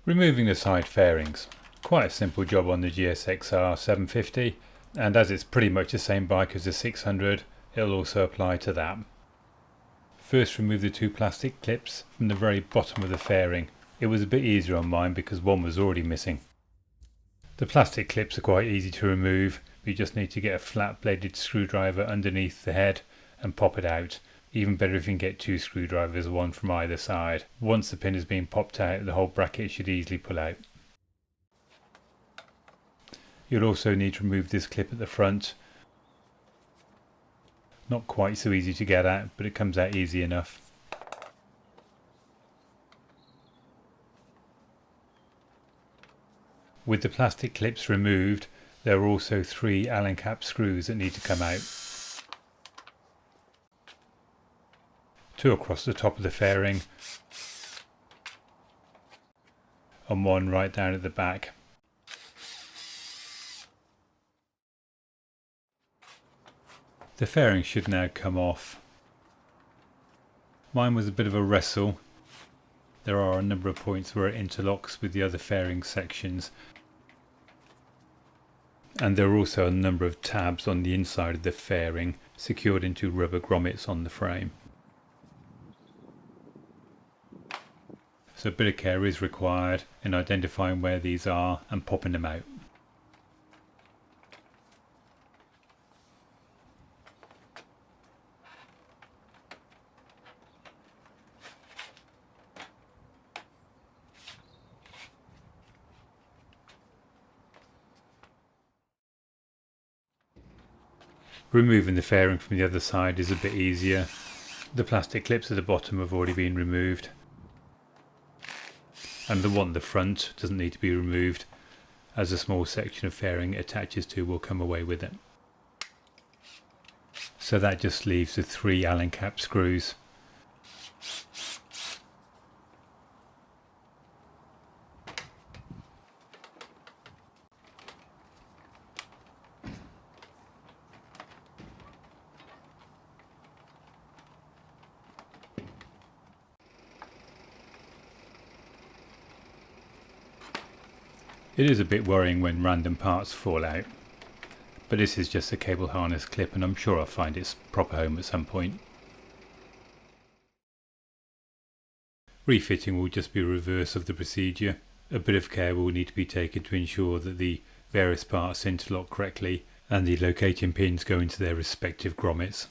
Removing the side fairings. Quite a simple job on the GSX-R 750, and as it's pretty much the same bike as the 600, it'll also apply to that. First, remove the two plastic clips from the very bottom of the fairing. It was a bit easier on mine because one was already missing. The plastic clips are quite easy to remove. You just need to get a flat bladed screwdriver underneath the head and pop it out. Even better if you can get two screwdrivers, one from either side. Once the pin has been popped out, the whole bracket should easily pull out. You'll also need to remove this clip at the front. Not quite so easy to get at, but it comes out easy enough. With the plastic clips removed, there are also 3 Allen cap screws that need to come out. 2 across the top of the fairing and 1 right down at the back. The fairing should now come off. Mine was a bit of a wrestle. There are a number of points where it interlocks with the other fairing sections, and there are also a number of tabs on the inside of the fairing secured into rubber grommets on the frame. So a bit of care is required in identifying where these are and popping them out. Removing the fairing from the other side is a bit easier. The plastic clips at the bottom have already been removed, and the one at the front doesn't need to be removed, as a small section of fairing it attaches to will come away with it. So that just leaves the 3 Allen cap screws. It is a bit worrying when random parts fall out, but this is just a cable harness clip and I'm sure I'll find its proper home at some point. Refitting will just be a reverse of the procedure. A bit of care will need to be taken to ensure that the various parts interlock correctly and the locating pins go into their respective grommets.